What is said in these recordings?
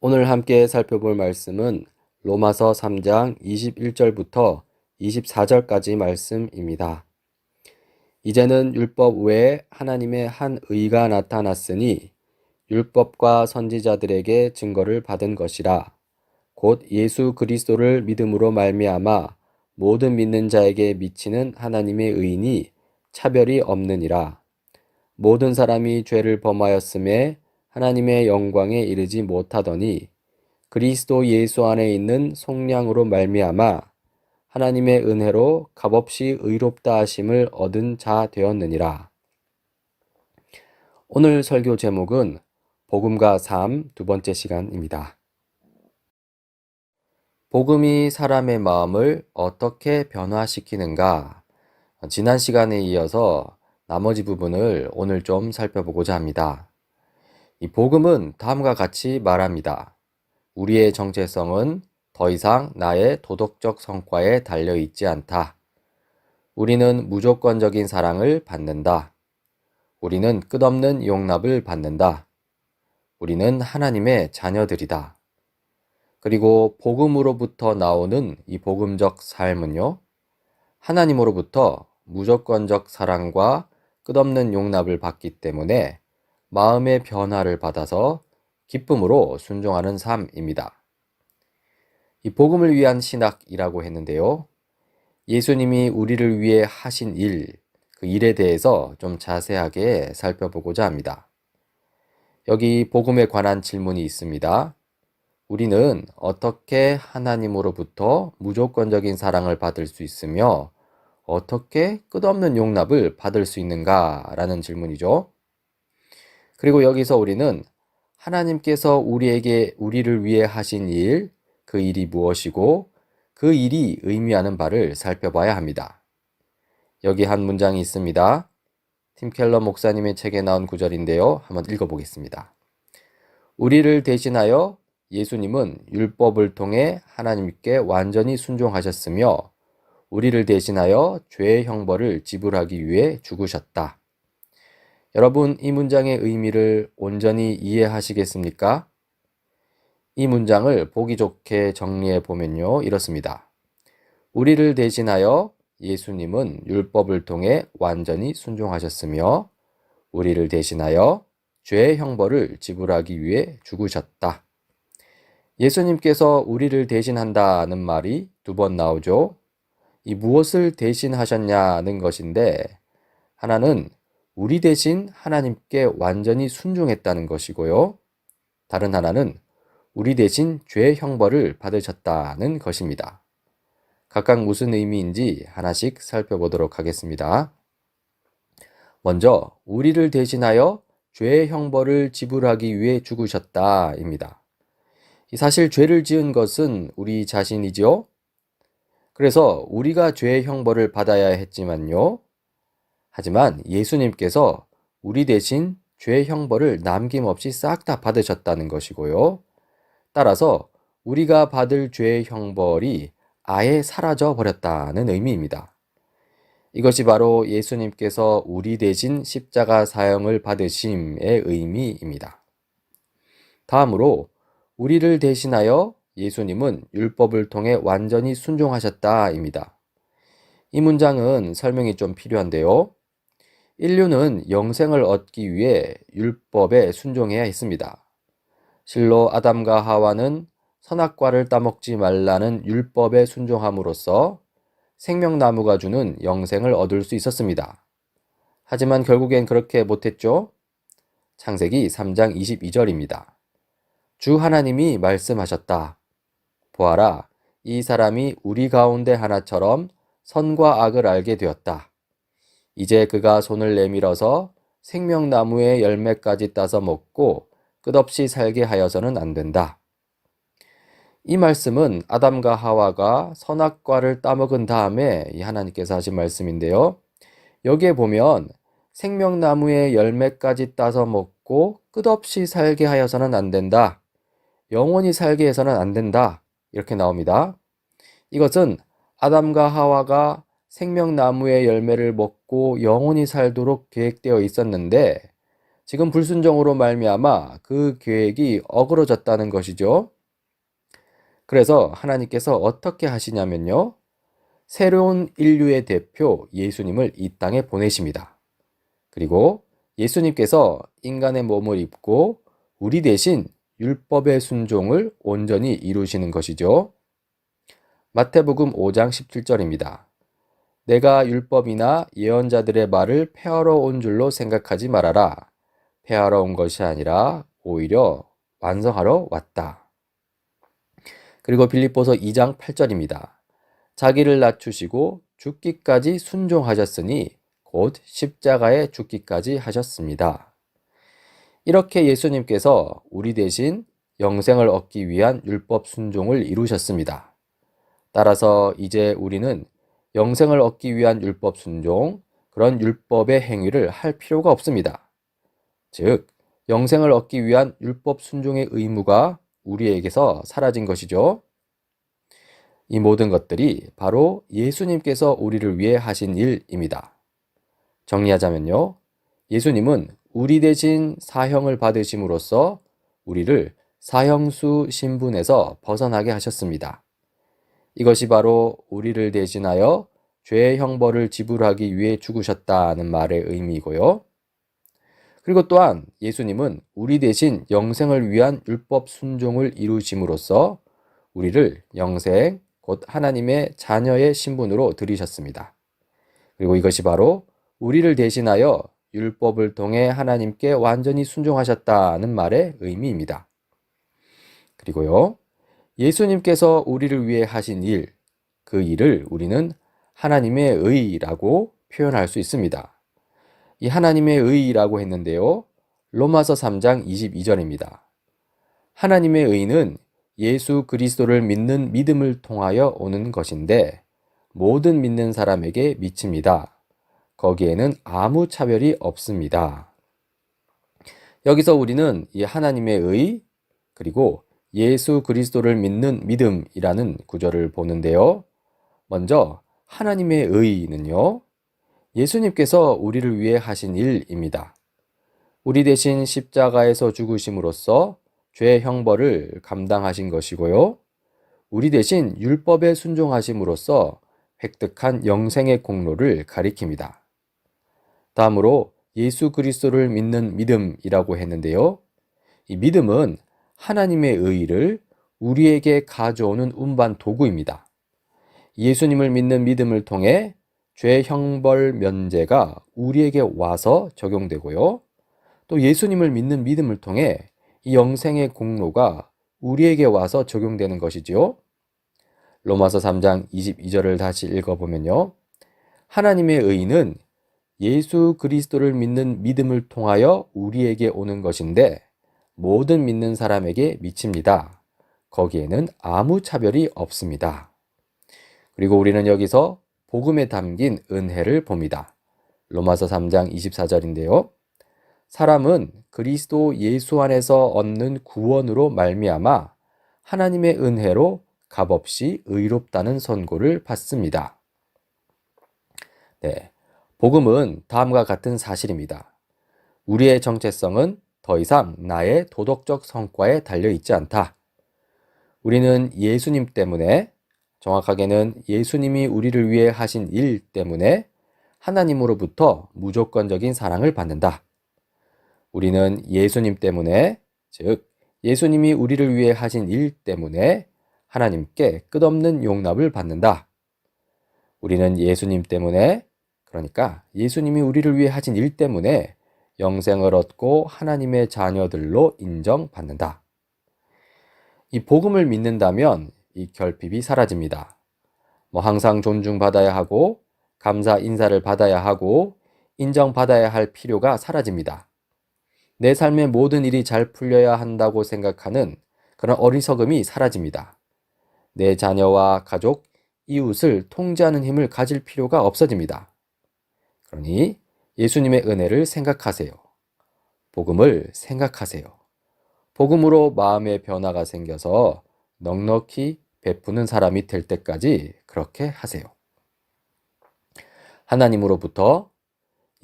오늘 함께 살펴볼 말씀은 로마서 3장 21절부터 24절까지 말씀입니다. 이제는 율법 외에 하나님의 한 의가 나타났으니 율법과 선지자들에게 증거를 받은 것이라. 곧 예수 그리스도를 믿음으로 말미암아 모든 믿는 자에게 미치는 하나님의 의인이 차별이 없느니라. 모든 사람이 죄를 범하였음에 하나님의 영광에 이르지 못하더니 그리스도 예수 안에 있는 속량으로 말미암아 하나님의 은혜로 값없이 의롭다 하심을 얻은 자 되었느니라. 오늘 설교 제목은 복음과 삶 두 번째 시간입니다. 복음이 사람의 마음을 어떻게 변화시키는가? 지난 시간에 이어서 나머지 부분을 오늘 좀 살펴보고자 합니다. 이 복음은 다음과 같이 말합니다. 우리의 정체성은 더 이상 나의 도덕적 성과에 달려 있지 않다. 우리는 무조건적인 사랑을 받는다. 우리는 끝없는 용납을 받는다. 우리는 하나님의 자녀들이다. 그리고 복음으로부터 나오는 이 복음적 삶은요, 하나님으로부터 무조건적 사랑과 끝없는 용납을 받기 때문에 마음의 변화를 받아서 기쁨으로 순종하는 삶입니다. 이 복음을 위한 신학이라고 했는데요. 예수님이 우리를 위해 하신 일, 그 일에 대해서 좀 자세하게 살펴보고자 합니다. 여기 복음에 관한 질문이 있습니다. 우리는 어떻게 하나님으로부터 무조건적인 사랑을 받을 수 있으며 어떻게 끝없는 용납을 받을 수 있는가? 라는 질문이죠. 그리고 여기서 우리는 하나님께서 우리를 위해 하신 일, 그 일이 무엇이고 그 일이 의미하는 바를 살펴봐야 합니다. 여기 한 문장이 있습니다. 팀 켈러 목사님의 책에 나온 구절인데요. 한번 읽어보겠습니다. 우리를 대신하여 예수님은 율법을 통해 하나님께 완전히 순종하셨으며 우리를 대신하여 죄의 형벌을 지불하기 위해 죽으셨다. 여러분, 이 문장의 의미를 온전히 이해하시겠습니까? 이 문장을 보기 좋게 정리해 보면요, 이렇습니다. 우리를 대신하여 예수님은 율법을 통해 완전히 순종하셨으며 우리를 대신하여 죄의 형벌을 지불하기 위해 죽으셨다. 예수님께서 우리를 대신한다는 말이 두 번 나오죠. 이 무엇을 대신하셨냐는 것인데 하나는 우리 대신 하나님께 완전히 순종했다는 것이고요. 다른 하나는 우리 대신 죄의 형벌을 받으셨다는 것입니다. 각각 무슨 의미인지 하나씩 살펴보도록 하겠습니다. 먼저 우리를 대신하여 죄의 형벌을 지불하기 위해 죽으셨다입니다. 사실 죄를 지은 것은 우리 자신이죠. 그래서 우리가 죄의 형벌을 받아야 했지만요. 하지만 예수님께서 우리 대신 죄의 형벌을 남김없이 싹 다 받으셨다는 것이고요. 따라서 우리가 받을 죄의 형벌이 아예 사라져 버렸다는 의미입니다. 이것이 바로 예수님께서 우리 대신 십자가 사형을 받으심의 의미입니다. 다음으로 우리를 대신하여 예수님은 율법을 통해 완전히 순종하셨다입니다. 이 문장은 설명이 좀 필요한데요. 인류는 영생을 얻기 위해 율법에 순종해야 했습니다. 실로 아담과 하와는 선악과를 따먹지 말라는 율법에 순종함으로써 생명나무가 주는 영생을 얻을 수 있었습니다. 하지만 결국엔 그렇게 못했죠? 창세기 3장 22절입니다. 주 하나님이 말씀하셨다. 보아라, 이 사람이 우리 가운데 하나처럼 선과 악을 알게 되었다. 이제 그가 손을 내밀어서 생명나무의 열매까지 따서 먹고 끝없이 살게 하여서는 안 된다. 이 말씀은 아담과 하와가 선악과를 따먹은 다음에 하나님께서 하신 말씀인데요. 여기에 보면 생명나무의 열매까지 따서 먹고 끝없이 살게 하여서는 안 된다. 영원히 살게 해서는 안 된다. 이렇게 나옵니다. 이것은 아담과 하와가 생명나무의 열매를 먹고 영원히 살도록 계획되어 있었는데 지금 불순종으로 말미암아 그 계획이 어그러졌다는 것이죠. 그래서 하나님께서 어떻게 하시냐면요. 새로운 인류의 대표 예수님을 이 땅에 보내십니다. 그리고 예수님께서 인간의 몸을 입고 우리 대신 율법의 순종을 온전히 이루시는 것이죠. 마태복음 5장 17절입니다. 내가 율법이나 예언자들의 말을 폐하러 온 줄로 생각하지 말아라. 폐하러 온 것이 아니라 오히려 완성하러 왔다. 그리고 빌립보서 2장 8절입니다. 자기를 낮추시고 죽기까지 순종하셨으니 곧 십자가에 죽기까지 하셨습니다. 이렇게 예수님께서 우리 대신 영생을 얻기 위한 율법 순종을 이루셨습니다. 따라서 이제 우리는 영생을 얻기 위한 율법 순종, 그런 율법의 행위를 할 필요가 없습니다. 즉, 영생을 얻기 위한 율법 순종의 의무가 우리에게서 사라진 것이죠. 이 모든 것들이 바로 예수님께서 우리를 위해 하신 일입니다. 정리하자면요. 예수님은 우리 대신 사형을 받으심으로써 우리를 사형수 신분에서 벗어나게 하셨습니다. 이것이 바로 우리를 대신하여 죄의 형벌을 지불하기 위해 죽으셨다는 말의 의미이고요. 그리고 또한 예수님은 우리 대신 영생을 위한 율법 순종을 이루심으로써 우리를 영생, 곧 하나님의 자녀의 신분으로 들이셨습니다. 그리고 이것이 바로 우리를 대신하여 율법을 통해 하나님께 완전히 순종하셨다는 말의 의미입니다. 그리고요, 예수님께서 우리를 위해 하신 일, 그 일을 우리는 하나님의 의라고 표현할 수 있습니다. 이 하나님의 의라고 했는데요, 로마서 3장 22절입니다. 하나님의 의는 예수 그리스도를 믿는 믿음을 통하여 오는 것인데 모든 믿는 사람에게 미칩니다. 거기에는 아무 차별이 없습니다. 여기서 우리는 이 하나님의 의, 그리고 예수 그리스도를 믿는 믿음이라는 구절을 보는데요. 먼저 하나님의 의는요, 예수님께서 우리를 위해 하신 일입니다. 우리 대신 십자가에서 죽으심으로써 죄 형벌을 감당하신 것이고요. 우리 대신 율법에 순종하심으로써 획득한 영생의 공로를 가리킵니다. 다음으로 예수 그리스도를 믿는 믿음이라고 했는데요. 이 믿음은 하나님의 의를 우리에게 가져오는 운반 도구입니다. 예수님을 믿는 믿음을 통해 죄 형벌 면제가 우리에게 와서 적용되고요. 또 예수님을 믿는 믿음을 통해 이 영생의 공로가 우리에게 와서 적용되는 것이지요. 로마서 3장 22절을 다시 읽어보면요. 하나님의 의는 예수 그리스도를 믿는 믿음을 통하여 우리에게 오는 것인데 모든 믿는 사람에게 미칩니다. 거기에는 아무 차별이 없습니다. 그리고 우리는 여기서 복음에 담긴 은혜를 봅니다. 로마서 3장 24절인데요. 사람은 그리스도 예수 안에서 얻는 구원으로 말미암아 하나님의 은혜로 값없이 의롭다는 선고를 받습니다. 네, 복음은 다음과 같은 사실입니다. 우리의 정체성은 더 이상 나의 도덕적 성과에 달려 있지 않다. 우리는 예수님 때문에, 정확하게는 예수님이 우리를 위해 하신 일 때문에 하나님으로부터 무조건적인 사랑을 받는다. 우리는 예수님 때문에, 즉 예수님이 우리를 위해 하신 일 때문에 하나님께 끝없는 용납을 받는다. 우리는 예수님 때문에, 그러니까 예수님이 우리를 위해 하신 일 때문에 영생을 얻고 하나님의 자녀들로 인정받는다. 이 복음을 믿는다면 이 결핍이 사라집니다. 항상 존중받아야 하고 감사 인사를 받아야 하고 인정받아야 할 필요가 사라집니다. 내 삶의 모든 일이 잘 풀려야 한다고 생각하는 그런 어리석음이 사라집니다. 내 자녀와 가족, 이웃을 통제하는 힘을 가질 필요가 없어집니다. 그러니 예수님의 은혜를 생각하세요. 복음을 생각하세요. 복음으로 마음의 변화가 생겨서 넉넉히 베푸는 사람이 될 때까지 그렇게 하세요. 하나님으로부터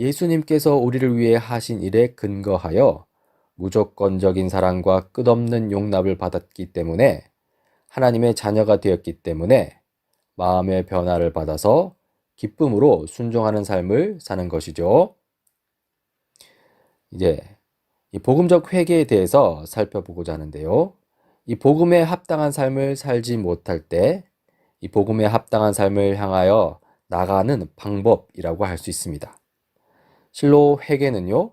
예수님께서 우리를 위해 하신 일에 근거하여 무조건적인 사랑과 끝없는 용납을 받았기 때문에 하나님의 자녀가 되었기 때문에 마음의 변화를 받아서 기쁨으로 순종하는 삶을 사는 것이죠. 이제 이 복음적 회개에 대해서 살펴보고자 하는데요. 이 복음에 합당한 삶을 살지 못할 때 이 복음에 합당한 삶을 향하여 나가는 방법이라고 할 수 있습니다. 실로 회개는요,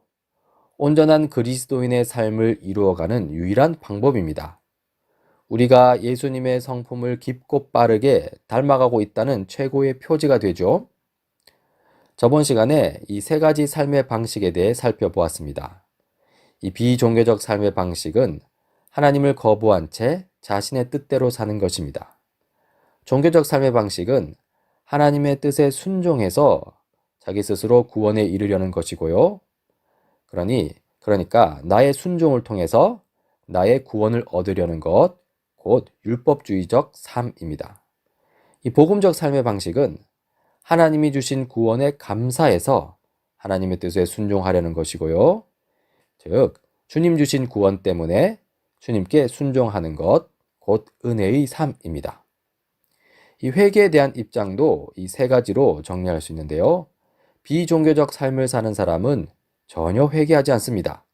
온전한 그리스도인의 삶을 이루어가는 유일한 방법입니다. 우리가 예수님의 성품을 깊고 빠르게 닮아가고 있다는 최고의 표지가 되죠. 저번 시간에 이 세 가지 삶의 방식에 대해 살펴보았습니다. 이 비종교적 삶의 방식은 하나님을 거부한 채 자신의 뜻대로 사는 것입니다. 종교적 삶의 방식은 하나님의 뜻에 순종해서 자기 스스로 구원에 이르려는 것이고요. 그러니까 나의 순종을 통해서 나의 구원을 얻으려는 것, 곧 율법주의적 삶입니다. 이 복음적 삶의 방식은 하나님이 주신 구원에 감사해서 하나님의 뜻에 순종하려는 것이고요. 즉, 주님 주신 구원 때문에 주님께 순종하는 것, 곧 은혜의 삶입니다. 이 회개에 대한 입장도 이 세 가지로 정리할 수 있는데요. 비종교적 삶을 사는 사람은 전혀 회개하지 않습니다.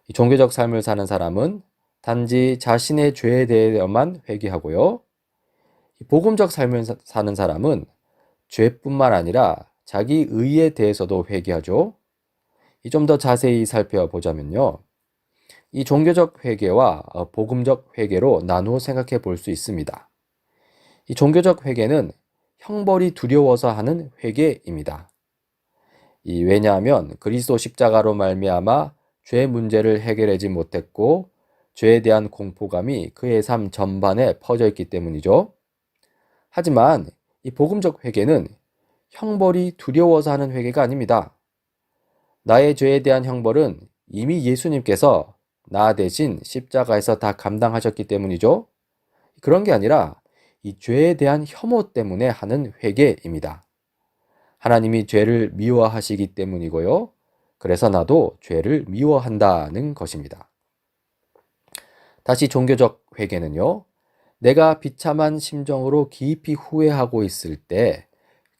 이 종교적 삶을 사는 사람은 단지 자신의 죄에 대해서만 회개하고요. 이 복음적 삶을 사는 사람은 죄뿐만 아니라 자기 의에 대해서도 회개하죠. 좀 더 자세히 살펴보자면요. 이 종교적 회개와 복음적 회개로 나누어 생각해 볼 수 있습니다. 이 종교적 회개는 형벌이 두려워서 하는 회개입니다. 왜냐하면 그리스도 십자가로 말미암아 죄 문제를 해결하지 못했고 죄에 대한 공포감이 그의 삶 전반에 퍼져 있기 때문이죠. 하지만 이 복음적 회개는 형벌이 두려워서 하는 회개가 아닙니다. 나의 죄에 대한 형벌은 이미 예수님께서 나 대신 십자가에서 다 감당하셨기 때문이죠. 그런 게 아니라 이 죄에 대한 혐오 때문에 하는 회개입니다. 하나님이 죄를 미워하시기 때문이고요. 그래서 나도 죄를 미워한다는 것입니다. 다시 종교적 회개는요. 내가 비참한 심정으로 깊이 후회하고 있을 때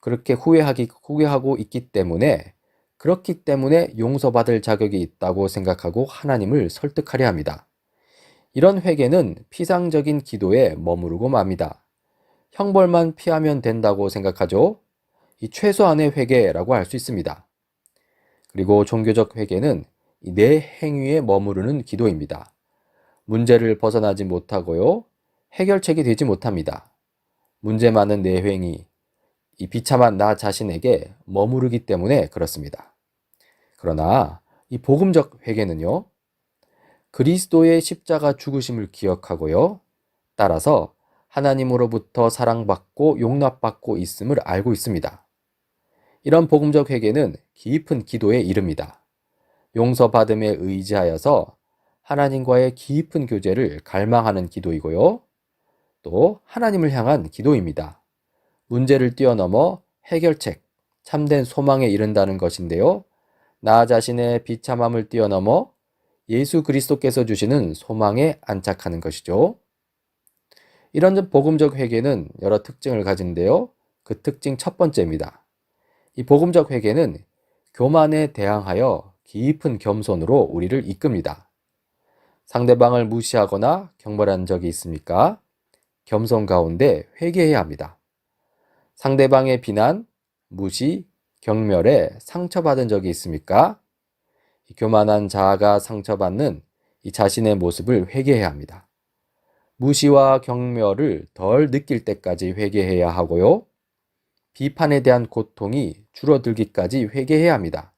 그렇게 후회하고 있기 때문에 그렇기 때문에 용서받을 자격이 있다고 생각하고 하나님을 설득하려 합니다. 이런 회개는 피상적인 기도에 머무르고 맙니다. 형벌만 피하면 된다고 생각하죠. 이 최소한의 회개라고 할 수 있습니다. 그리고 종교적 회개는 내 행위에 머무르는 기도입니다. 문제를 벗어나지 못하고요. 해결책이 되지 못합니다. 문제 많은 내 행위, 이 비참한 나 자신에게 머무르기 때문에 그렇습니다. 그러나 이 복음적 회개는요. 그리스도의 십자가 죽으심을 기억하고요. 따라서 하나님으로부터 사랑받고 용납받고 있음을 알고 있습니다. 이런 복음적 회개는 깊은 기도에 이릅니다. 용서받음에 의지하여서 하나님과의 깊은 교제를 갈망하는 기도이고요. 또 하나님을 향한 기도입니다. 문제를 뛰어넘어 해결책, 참된 소망에 이른다는 것인데요. 나 자신의 비참함을 뛰어넘어 예수 그리스도께서 주시는 소망에 안착하는 것이죠. 이런 복음적 회개는 여러 특징을 가진데요. 그 특징 첫 번째입니다. 이 복음적 회개는 교만에 대항하여 깊은 겸손으로 우리를 이끕니다. 상대방을 무시하거나 경멸한 적이 있습니까? 겸손 가운데 회개해야 합니다. 상대방의 비난, 무시, 경멸에 상처받은 적이 있습니까? 교만한 자아가 상처받는 이 자신의 모습을 회개해야 합니다. 무시와 경멸을 덜 느낄 때까지 회개해야 하고요. 비판에 대한 고통이 줄어들기까지 회개해야 합니다.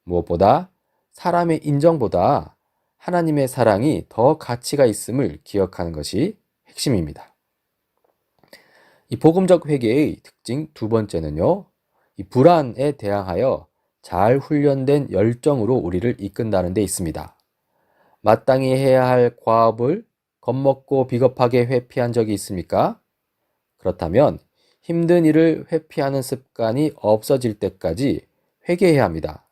무엇보다 사람의 인정보다 하나님의 사랑이 더 가치가 있음을 기억하는 것이 핵심입니다. 이 복음적 회개의 특징 두 번째는요. 이 불안에 대항하여 잘 훈련된 열정으로 우리를 이끈다는 데 있습니다. 마땅히 해야 할 과업을 겁먹고 비겁하게 회피한 적이 있습니까? 그렇다면 힘든 일을 회피하는 습관이 없어질 때까지 회개해야 합니다.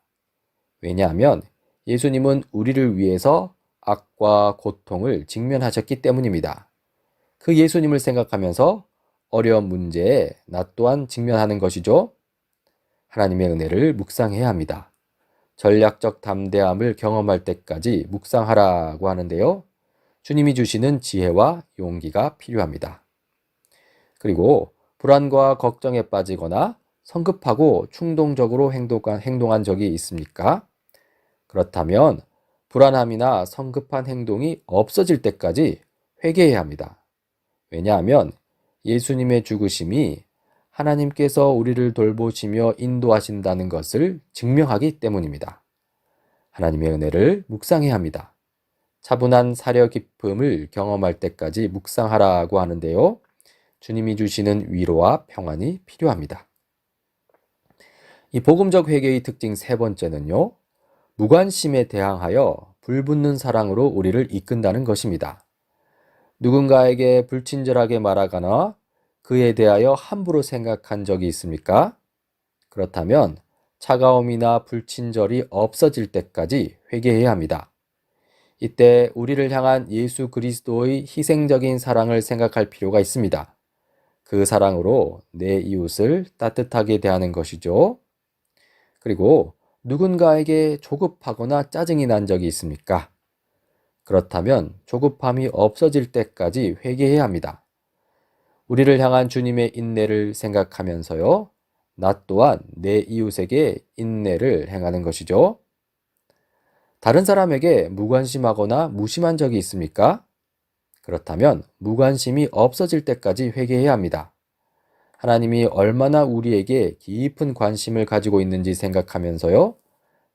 왜냐하면 예수님은 우리를 위해서 악과 고통을 직면하셨기 때문입니다. 그 예수님을 생각하면서 어려운 문제에 나 또한 직면하는 것이죠. 하나님의 은혜를 묵상해야 합니다. 전략적 담대함을 경험할 때까지 묵상하라고 하는데요. 주님이 주시는 지혜와 용기가 필요합니다. 그리고 불안과 걱정에 빠지거나 성급하고 충동적으로 행동한 적이 있습니까? 그렇다면 불안함이나 성급한 행동이 없어질 때까지 회개해야 합니다. 왜냐하면 예수님의 죽으심이 하나님께서 우리를 돌보시며 인도하신다는 것을 증명하기 때문입니다. 하나님의 은혜를 묵상해야 합니다. 차분한 사려 깊음을 경험할 때까지 묵상하라고 하는데요. 주님이 주시는 위로와 평안이 필요합니다. 이 복음적 회개의 특징 세 번째는요. 무관심에 대항하여 불붙는 사랑으로 우리를 이끈다는 것입니다. 누군가에게 불친절하게 말하거나 그에 대하여 함부로 생각한 적이 있습니까? 그렇다면 차가움이나 불친절이 없어질 때까지 회개해야 합니다. 이때 우리를 향한 예수 그리스도의 희생적인 사랑을 생각할 필요가 있습니다. 그 사랑으로 내 이웃을 따뜻하게 대하는 것이죠. 그리고 누군가에게 조급하거나 짜증이 난 적이 있습니까? 그렇다면 조급함이 없어질 때까지 회개해야 합니다. 우리를 향한 주님의 인내를 생각하면서요. 나 또한 내 이웃에게 인내를 행하는 것이죠. 다른 사람에게 무관심하거나 무심한 적이 있습니까? 그렇다면 무관심이 없어질 때까지 회개해야 합니다. 하나님이 얼마나 우리에게 깊은 관심을 가지고 있는지 생각하면서요.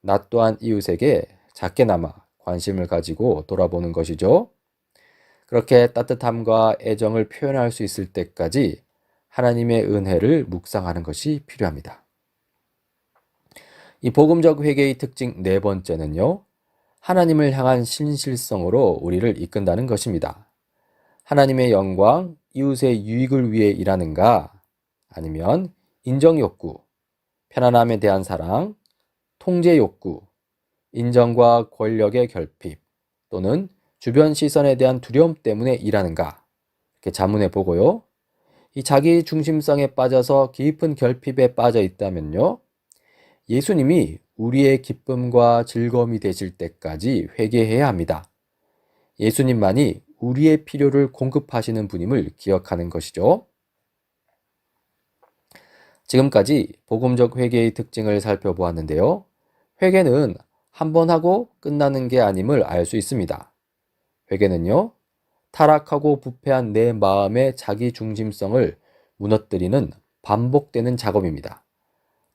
나 또한 이웃에게 작게나마 관심을 가지고 돌아보는 것이죠. 그렇게 따뜻함과 애정을 표현할 수 있을 때까지 하나님의 은혜를 묵상하는 것이 필요합니다. 이 복음적 회개의 특징 네 번째는요. 하나님을 향한 신실성으로 우리를 이끈다는 것입니다. 하나님의 영광, 이웃의 유익을 위해 일하는가? 아니면 인정 욕구, 편안함에 대한 사랑, 통제 욕구, 인정과 권력의 결핍, 또는 주변 시선에 대한 두려움 때문에 일하는가? 이렇게 자문해 보고요. 이 자기 중심성에 빠져서 깊은 결핍에 빠져 있다면요. 예수님이 우리의 기쁨과 즐거움이 되실 때까지 회개해야 합니다. 예수님만이 우리의 필요를 공급하시는 분임을 기억하는 것이죠. 지금까지 복음적 회개의 특징을 살펴보았는데요. 회개는 한 번 하고 끝나는 게 아님을 알 수 있습니다. 회개는요, 타락하고 부패한 내 마음의 자기 중심성을 무너뜨리는 반복되는 작업입니다.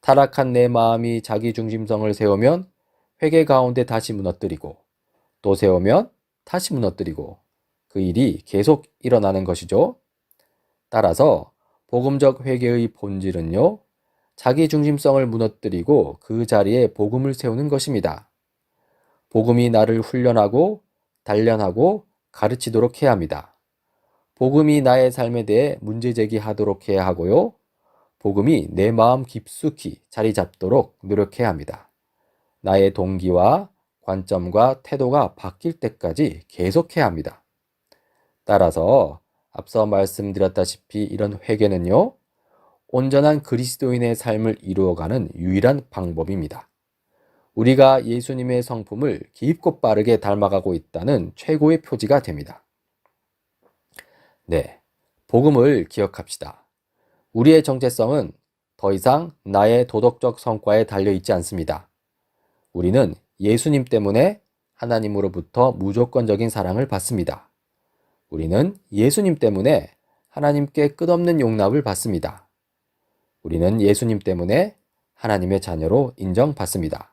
타락한 내 마음이 자기 중심성을 세우면 회개 가운데 다시 무너뜨리고 또 세우면 다시 무너뜨리고 그 일이 계속 일어나는 것이죠. 따라서 복음적 회개의 본질은요, 자기 중심성을 무너뜨리고 그 자리에 복음을 세우는 것입니다. 복음이 나를 훈련하고 단련하고 가르치도록 해야 합니다. 복음이 나의 삶에 대해 문제 제기하도록 해야 하고요. 복음이 내 마음 깊숙이 자리 잡도록 노력해야 합니다. 나의 동기와 관점과 태도가 바뀔 때까지 계속해야 합니다. 따라서 앞서 말씀드렸다시피 이런 회개는요, 온전한 그리스도인의 삶을 이루어가는 유일한 방법입니다. 우리가 예수님의 성품을 깊고 빠르게 닮아가고 있다는 최고의 표지가 됩니다. 네, 복음을 기억합시다. 우리의 정체성은 더 이상 나의 도덕적 성과에 달려있지 않습니다. 우리는 예수님 때문에 하나님으로부터 무조건적인 사랑을 받습니다. 우리는 예수님 때문에 하나님께 끝없는 용납을 받습니다. 우리는 예수님 때문에 하나님의 자녀로 인정받습니다.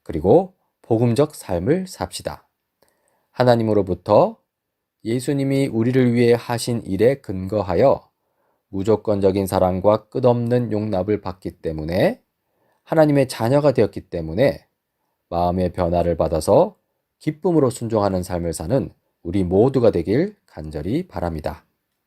그리고 복음적 삶을 삽시다. 하나님으로부터 예수님이 우리를 위해 하신 일에 근거하여 무조건적인 사랑과 끝없는 용납을 받기 때문에 하나님의 자녀가 되었기 때문에 마음의 변화를 받아서 기쁨으로 순종하는 삶을 사는 우리 모두가 되길 간절히 바랍니다.